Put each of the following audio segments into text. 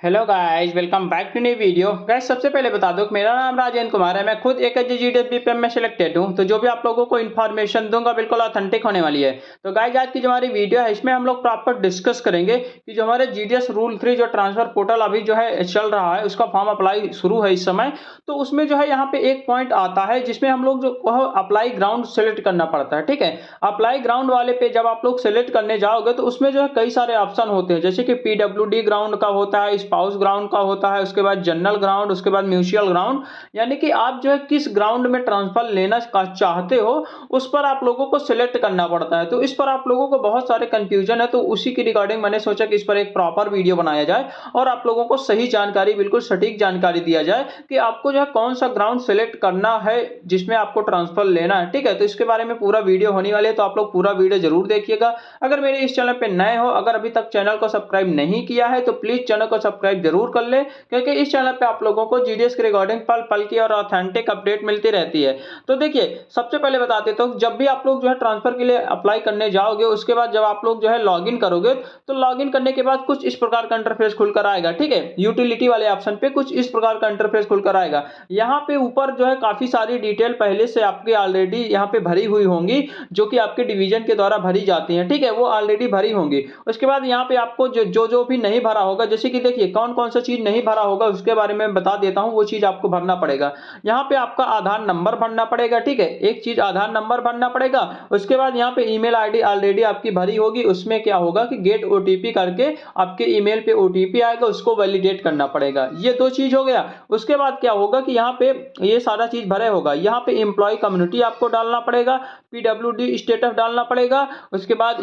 Hello guys, welcome back to new video. Guys, सबसे पहले बता दूं कि मेरा नाम राजेंद्र कुमार है। मैं खुद एक जीडीएस बीपीएम में सिलेक्टेड हूं। तो जो भी आप लोगों को इन्फॉर्मेशन दूंगा बिल्कुल ऑथेंटिक होने वाली है। तो गाइस, आज की जो हमारी वीडियो है इसमें हम लोग प्रॉपर डिस्कस करेंगे कि जो हमारे जीडीएस रूल 3 जो ट्रांसफर पोर्टल अभी जो है चल रहा है, उसका फॉर्म अप्लाई शुरू है इस समय। तो उसमें जो है यहाँ पे एक पॉइंट आता है जिसमें हम लोग जो अप्लाई ग्राउंड सेलेक्ट करना पड़ता है। ठीक है, अप्लाई ग्राउंड वाले पे जब आप लोग सेलेक्ट करने जाओगे तो उसमें जो है कई सारे ऑप्शन होते हैं, जैसे कि पीडब्ल्यूडी ग्राउंड का होता है, स्पाउस ग्राउंड का होता है, उसके बाद जनरल ग्राउंड, उसके बाद म्यूचुअल ग्राउंड। यानी कि आप जो है किस ग्राउंड में ट्रांसफर लेना चाहते हो उस पर आप लोगों को सिलेक्ट करना पड़ता है। तो इस पर आप लोगों को बहुत सारे कंफ्यूजन है, तो उसी की रिगार्डिंग मैंने सोचा कि इस पर एक प्रॉपर वीडियो बनाया जाए और आप लोगों को सही जानकारी, बिल्कुल सटीक जानकारी दिया जाए कि आपको जो है कौन सा ग्राउंड सेलेक्ट करना है जिसमें आपको ट्रांसफर लेना है। ठीक है, तो इसके बारे में पूरा वीडियो होने वाली है, तो आप लोग पूरा वीडियो जरूर देखिएगा। अगर मेरे इस चैनल पे नए हो, अगर अभी तक चैनल को सब्सक्राइब नहीं किया है तो प्लीज चैनल को सब्सक्राइब जरूर कर ले, क्योंकि इस चैनल पे आप लोगों को जीडीएस के रिगार्डिंग पल पल की और ऑथेंटिक अपडेट मिलती रहती है। तो देखिए, सबसे पहले बता देता हूं, जब भी आप लोग जो है ट्रांसफर के लिए अप्लाई करने जाओगे, उसके बाद जब आप लोग जो है लॉगिन करोगे तो लॉगिन करने के बाद कुछ इस प्रकार का इंटरफेस खुलकर आएगा। ठीक है, यूटिलिटी वाले ऑप्शन पे कुछ इस प्रकार का इंटरफेस खुलकर आएगा। यहाँ पे ऊपर जो है काफी सारी डिटेल पहले से आपके ऑलरेडी यहाँ पे भरी हुई होंगी, जो कि आपके डिवीजन के द्वारा भरी जाती है। ठीक है, वो ऑलरेडी भरी होंगी। उसके बाद यहाँ पे आपको जो भी नहीं भरा होगा, जैसे कि देखिए कौन कौन सा चीज नहीं भरा होगा उसके बारे में बता देता हूं, वो चीज आपको भरना पड़ेगा। यहाँ पे आपका आधार नंबर भरना पड़ेगा। ठीक है, एक चीज आधार नंबर भरना पड़ेगा। उसके बाद यहाँ पे ईमेल आईडी ऑलरेडी आपकी भरी होगी, उसमें क्या होगा कि गेट ओटीपी करके आपके ईमेल पे ओटीपी आएगा, उसको वैलिडेट करना पड़ेगा। ये दो चीज हो गया। उसके बाद क्या होगा कि यहाँ पे ये सारा चीज भरे होगा, यहाँ पे एम्प्लॉय कम्युनिटी आपको डालना पड़ेगा, पीडब्ल्यूडी स्टेटस डालना पड़ेगा, उसके बाद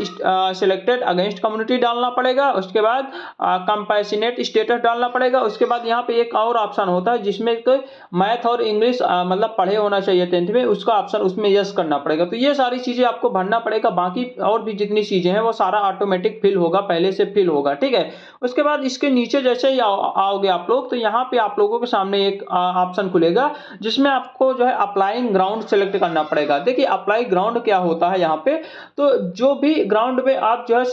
सिलेक्टेड अगेंस्ट कम्युनिटी डालना पड़ेगा, उसके बाद कंपैशनेट स्टेटस डालना पड़ेगा। उसके बाद यहाँ पे एक और ऑप्शन होता है जिसमें मैथ और इंग्लिश मतलब पढ़े होना चाहिए 10th में, उसका ऑप्शन उसमें यस करना पड़ेगा। तो ये सारी चीजें आपको भरना पड़ेगा। बाकी और भी जितनी चीजें हैं वो सारा ऑटोमेटिक फिल होगा, पहले से फिल होगा। ठीक है, उसके बाद इसके नीचे जैसे ही आओगे आप लोग, तो यहाँ पे आप लोगों के सामने एक ऑप्शन खुलेगा जिसमें आपको जो है अप्लाइंग ग्राउंड सेलेक्ट करना पड़ेगा। देखिए, अप्लाई ग्राउंड क्या होता है यहाँ पे, तो जो भी ग्राउंड में आप जो है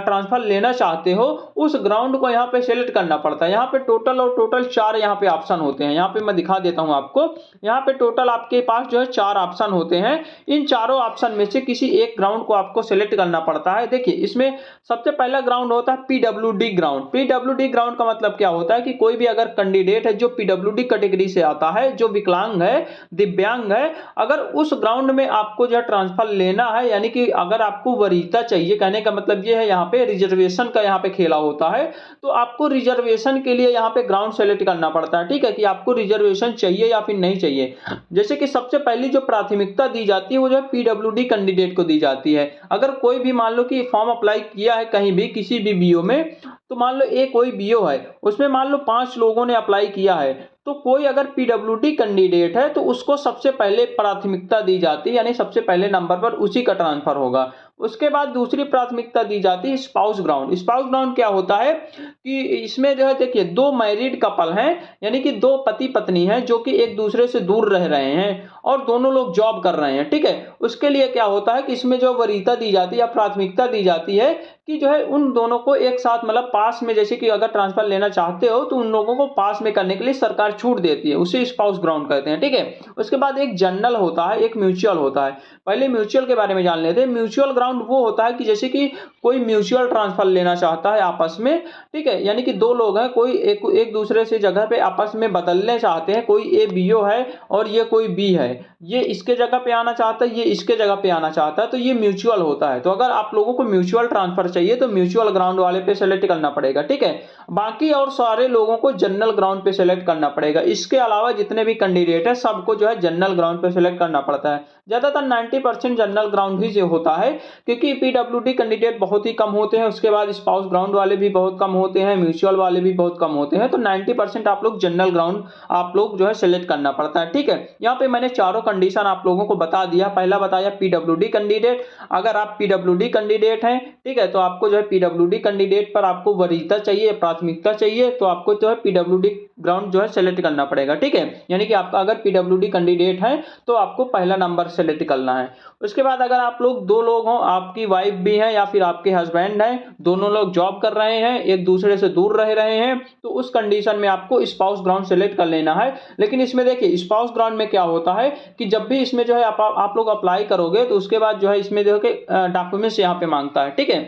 ट्रांसफर लेना चाहते हो उस ग्राउंड को यहाँ पे सेलेक्ट करना पड़ता है। यहाँ पे टोटल 4 यहाँ पे ऑप्शन होते हैं। यहाँ पे मैं दिखा देता हूँ आपको। यहाँ पे टोटल आपके पास जो है 4 ऑप्शन होते हैं। इन चारों ऑप्शन में से किसी एक ग्राउंड को आपको सेलेक्ट करना पड़ता है। देखिए, इसमें सबसे पहला ग्राउंड होता है पीडब्ल्यूडी ग्राउंड। पीडब्ल्यूडी ग्राउंड का मतलब क्या होता है कि कोई भी अगर कैंडिडेट है जो पीडब्ल्यूडी कैटेगरी से आता है, जो विकलांग है, दिव्यांग है, अगर उस ग्राउंड में आपको जो है ट्रांसफर लेना है, यानी कि अगर आपको वरीयता चाहिए, कहने का मतलब ये है यहाँ पे रिजर्वेशन का यहाँ पे खेला होता है, तो आपको रिजर्वेशन के लिए यहाँ पे ग्राउंड सेलेक्ट करना पड़ता है। ठीक है, कि आपको रिजर्वेशन चाहिए या फिर नहीं चाहिए। जैसे कि सबसे पहली जो प्राथमिकता दी जाती है वो जो है पीडब्ल्यूडी कैंडिडेट को दी जाती है। अगर कोई भी मान लो कि फॉर्म अप्लाई किया है कहीं भी किसी भी बीओ में, तो मान लो एक कोई बीओ है, उसमें मान लो 5 लोगों ने अप्लाई किया है, तो कोई अगर पीडब्ल्यूडी कैंडिडेट है तो उसको सबसे पहले प्राथमिकता दी जाती है, यानी सबसे पहले नंबर पर उसी का ट्रांसफर होगा। उसके बाद दूसरी प्राथमिकता दी जाती है स्पाउस ग्राउंड। स्पाउस ग्राउंड क्या होता है कि इसमें जो है देखिए 2 मैरिड कपल हैं, यानी कि 2 पति पत्नी हैं जो कि एक दूसरे से दूर रह रहे हैं और दोनों लोग जॉब कर रहे हैं। ठीक है, उसके लिए क्या होता है कि इसमें जो वरीयता दी जाती है या प्राथमिकता दी जाती है कि जो है उन दोनों को एक साथ मतलब पास में, जैसे कि अगर ट्रांसफर लेना चाहते हो तो उन लोगों को पास में करने के लिए सरकार छूट देती है, उसे स्पाउस ग्राउंड कहते हैं। ठीक है, उसके बाद एक जनरल होता है, एक म्यूचुअल होता है। पहले म्यूचुअल के बारे में जान लेते हैं। म्यूचुअल ग्राउंड वो होता है कि जैसे कि कोई म्यूचुअल ट्रांसफर लेना चाहता है आपस में। ठीक है, यानी कि 2 लोग हैं, कोई एक दूसरे से जगह पे आपस में बदलने चाहते हैं। कोई ए बीओ है और ये कोई बी है, ये इसके जगह पे आना चाहता है, ये इसके जगह पे आना चाहता है, तो ये म्यूचुअल होता है। तो अगर आप लोगों को म्यूचुअल ट्रांसफर चाहिए तो म्यूचुअल ग्राउंड वाले पे सेलेक्ट करना पड़ेगा। ठीक है, बाकी और सारे लोगों को जनरल ग्राउंड पे सेलेक्ट करना पड़ेगा। इसके अलावा जितने भी कैंडिडेट है सबको जो है जनरल ग्राउंड पे सेलेक्ट करना पड़ता है। ज्यादातर 90% जनरल ग्राउंड ही से होता है, क्योंकि पीडब्ल्यूडी कैंडिडेट बहुत ही कम होते हैं। उसके बाद स्पाउस ग्राउंड वाले भी बहुत कम होते हैं, म्यूचुअल वाले भी बहुत कम होते हैं। तो 90% आप लोग जनरल ग्राउंड आप लोग जो है सेलेक्ट करना पड़ता है। ठीक है, यहाँ पे मैंने चारों कंडीशन आप लोगों को बता दिया। पहला बताया पीडब्ल्यूडी कैंडिडेट, अगर आप पीडब्ल्यूडी कैंडिडेट हैं, ठीक है, तो आपको जो है पीडब्ल्यूडी कैंडिडेट पर आपको वरीयता चाहिए, प्राथमिकता चाहिए, तो आपको जो है पीडब्ल्यूडी ग्राउंड जो है सेलेक्ट करना पड़ेगा, ठीक है। यानी कि आपका अगर पीडब्ल्यूडी कैंडिडेट है तो आपको पहला नंबर सेलेक्ट करना है। उसके बाद अगर आप लोग 2 लोग हो, आपकी वाइफ भी है या फिर आपके हस्बैंड है, दोनों लोग जॉब कर रहे हैं, एक दूसरे से दूर रह रहे हैं, तो उस कंडीशन में आपको स्पाउस ग्राउंड सेलेक्ट कर लेना है। लेकिन इसमें देखिए स्पाउस ग्राउंड में क्या होता है कि जब भी इसमें जो है आप लोग अप्लाई करोगे तो उसके बाद जो है इसमें जो है डॉक्यूमेंट्स यहाँ पे मांगता है, ठीक है।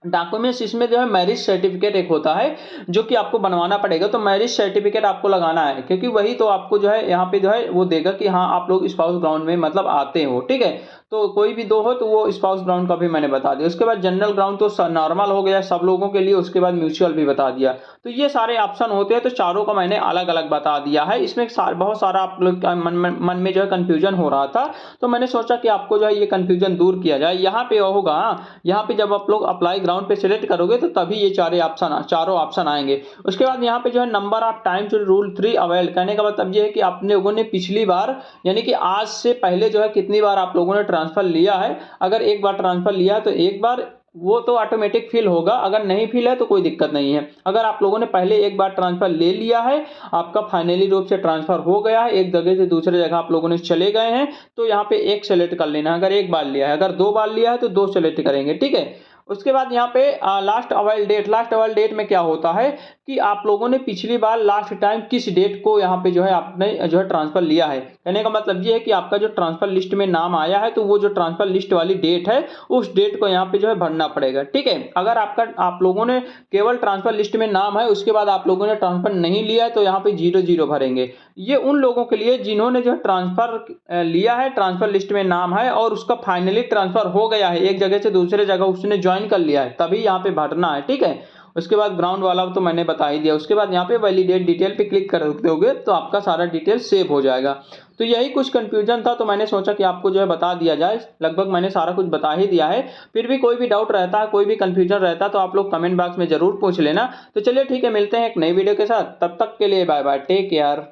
डॉक्यूमेंट्स इसमें जो है मैरिज सर्टिफिकेट एक होता है जो कि आपको बनवाना पड़ेगा, तो मैरिज सर्टिफिकेट आपको लगाना है, क्योंकि वही तो आपको जो है यहाँ पे जो है वो देगा कि हाँ आप लोग स्पाउस ग्राउंड में मतलब आते हो, ठीक है। तो कोई भी 2 हो तो वो स्पाउस ग्राउंड का भी मैंने बता दिया। उसके बाद जनरल ग्राउंड तो नॉर्मल हो गया सब लोगों के लिए, उसके बाद म्यूचुअल भी बता दिया। तो ये सारे ऑप्शन होते हैं, तो चारों का मैंने अलग अलग बता दिया है। इसमें बहुत सारा आप लोग मन में जो है कंफ्यूजन हो रहा था, तो मैंने सोचा कि आपको जो है ये कंफ्यूजन दूर किया जाए। यहाँ पे होगा, यहाँ पे जब आप लोग अप्लाई ग्राउंड पे सिलेक्ट करोगे तो तभी ये चारों ऑप्शन आएंगे। उसके बाद यहाँ पे जो है number of time to rule 3 avail, कहने का मतलब ये है कि आपने लोगों ने पिछली बार यानी कि आज से पहले जो है कितनी बार आप लोगों ने ट्रांसफर लिया है। अगर एक बार ट्रांसफर लिया है तो एक बार वो तो ऑटोमेटिक फिल होगा, अगर नहीं फिल है तो कोई दिक्कत नहीं है। अगर आप लोगों ने पहले एक बार ट्रांसफर ले लिया है, आपका फाइनली रूप से ट्रांसफर हो गया है, एक जगह से दूसरे जगह आप लोगों ने चले गए हैं, तो यहाँ पे एक सेलेक्ट कर लेना। अगर एक बार लिया है, अगर 2 बार लिया है तो 2 सेलेक्ट करेंगे, ठीक है। उसके बाद यहाँ पे लास्ट अवेल डेट में क्या होता है कि आप लोगों ने पिछली बार लास्ट टाइम किस डेट को यहाँ पे जो है आपने जो है ट्रांसफर लिया है। कहने का मतलब ये है कि आपका जो ट्रांसफर लिस्ट में नाम आया है तो वो जो ट्रांसफर लिस्ट वाली डेट है उस डेट को यहाँ पे जो है भरना पड़ेगा, ठीक है। अगर आप लोगों ने केवल ट्रांसफर लिस्ट में नाम है, उसके बाद आप लोगों ने ट्रांसफर नहीं लिया है, तो यहाँ पे 0 भरेंगे। ये उन लोगों के लिए जिन्होंने जो है ट्रांसफर लिया है, ट्रांसफर लिस्ट में नाम है और उसका फाइनली ट्रांसफर हो गया है, एक जगह से दूसरे जगह उसने ज्वाइन कर लिया है, तभी यहाँ पे भरना है, ठीक है। उसके बाद ग्राउंड वाला तो मैंने बता ही दिया। उसके बाद यहाँ पे वैलिडेट डिटेल पे क्लिक कर दोगे तो आपका सारा डिटेल सेव हो जाएगा। तो यही कुछ कंफ्यूजन था, तो मैंने सोचा कि आपको जो है बता दिया जाए। लगभग मैंने सारा कुछ बता ही दिया है। फिर भी कोई भी डाउट रहता है, कोई भी कंफ्यूजन रहता है तो आप लोग कमेंट बॉक्स में जरूर पूछ लेना। तो चलिए ठीक है, मिलते हैं एक नई वीडियो के साथ, तब तक के लिए बाय बाय, टेक केयर।